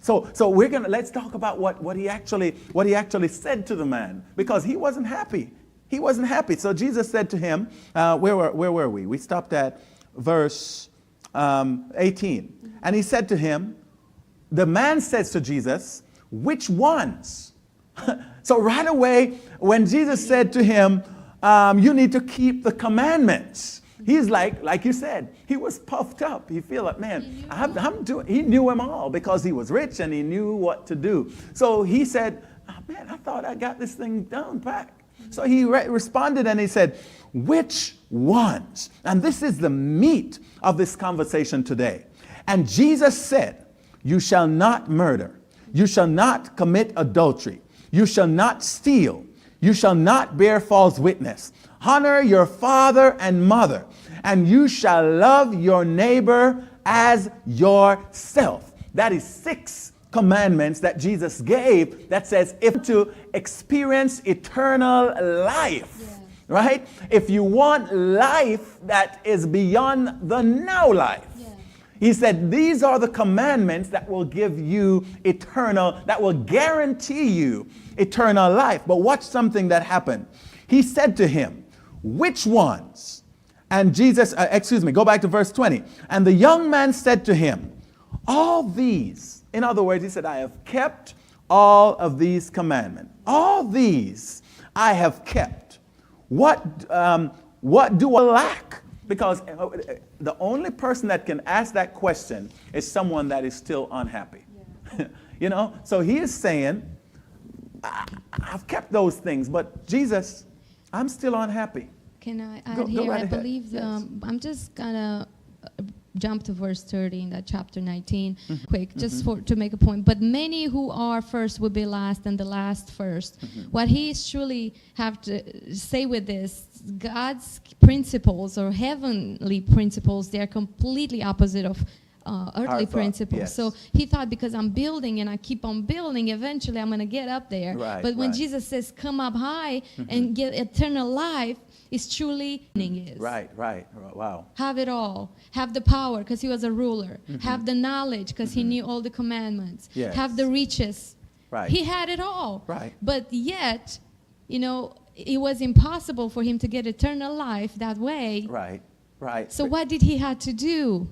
So let's talk about what he actually said to the man, because he wasn't happy. He wasn't happy. So Jesus said to him, where were we? We stopped at verse 18. And he said to him, the man says to Jesus, which ones? So right away, when Jesus said to him, you need to keep the commandments, he's like you said, he was puffed up. He feel like, man, he knew them all because he was rich and he knew what to do. So he said, oh, man, I thought I got this thing down pat. So he responded and he said, which ones? And this is the meat of this conversation today. And Jesus said, you shall not murder. You shall not commit adultery. You shall not steal. You shall not bear false witness. Honor your father and mother. And you shall love your neighbor as yourself. That is 6 commandments that Jesus gave that says if to experience eternal life, right? If you want life that is beyond the now life, he said these are the commandments that will give you that will guarantee you eternal life. But watch something that happened. He said to him, which ones? And Jesus, go back to verse 20. And the young man said to him, all these. In other words, he said, I have kept all of these commandments. All these I have kept. What do I lack? Because the only person that can ask that question is someone that is still unhappy. Yeah. So he is saying, I've kept those things, but Jesus, I'm still unhappy. Can I add here? Right I believe yes. I'm just gonna jump to verse 30 in that chapter 19 quick, just to make a point. But many who are first will be last, and the last first. What he truly have to say with this, God's principles or heavenly principles, they're completely opposite of earthly principles. Yes. So he thought, because I'm building and I keep on building, eventually I'm going to get up there. Right, but when Jesus says come up high and get eternal life, is truly is. Right. Wow. Have it all. Have the power because he was a ruler. Have the knowledge because he knew all the commandments. Yes. Have the riches. Right. He had it all. Right. But yet, it was impossible for him to get eternal life that way. Right. So what did he have to do?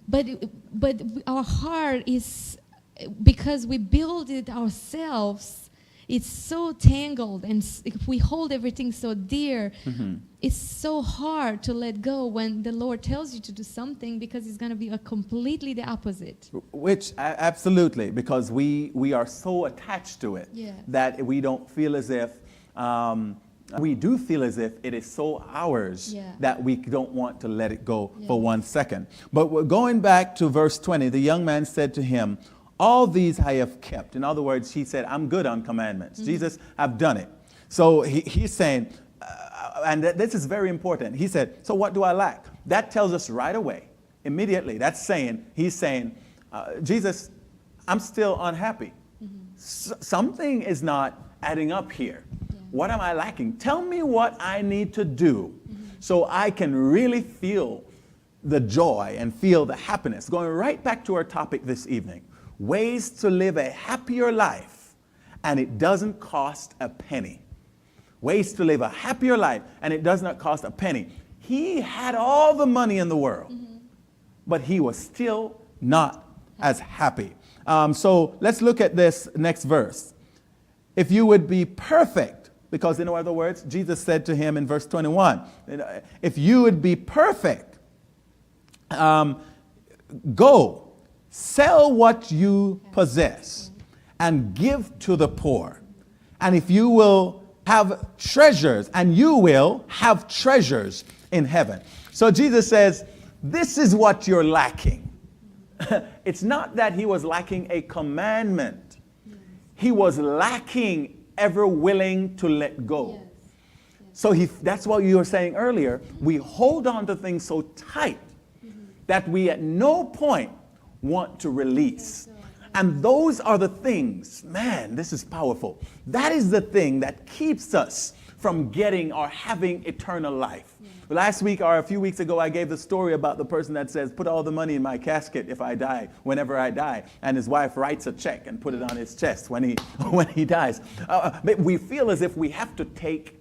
But our heart is, because we build it ourselves, it's so tangled, and if we hold everything so dear, it's so hard to let go when the Lord tells you to do something, because it's going to be completely the opposite. Which, absolutely, because we are so attached to it that we don't feel as if, we do feel as if it is so ours that we don't want to let it go for 1 second. But we're going back to verse 20, the young man said to him, all these I have kept. In other words, he said, I'm good on commandments. Jesus, I've done it. So he's saying, and this is very important. He said, so what do I lack? That tells us right away, immediately, he's saying, Jesus, I'm still unhappy. Something is not adding up here. What am I lacking? Tell me what I need to do so I can really feel the joy and feel the happiness. Going right back to our topic this evening. Ways to live a happier life, and it doesn't cost a penny. Ways to live a happier life, and it does not cost a penny. He had all the money in the world, but he was still not as happy. So let's look at this next verse. If you would be perfect, because in other words, Jesus said to him in verse 21, if you would be perfect, go. Sell what you possess and give to the poor. And if you will have treasures, and you will have treasures in heaven. So Jesus says, this is what you're lacking. It's not that he was lacking a commandment. He was lacking ever willing to let go. So that's what you were saying earlier. We hold on to things so tight that we at no point want to release. And those are the things, man, this is powerful. That is the thing that keeps us from getting or having eternal life. Last week or a few weeks ago, I gave the story about the person that says, put all the money in my casket if I die, whenever I die. And his wife writes a check and put it on his chest when he dies. But we feel as if we have to take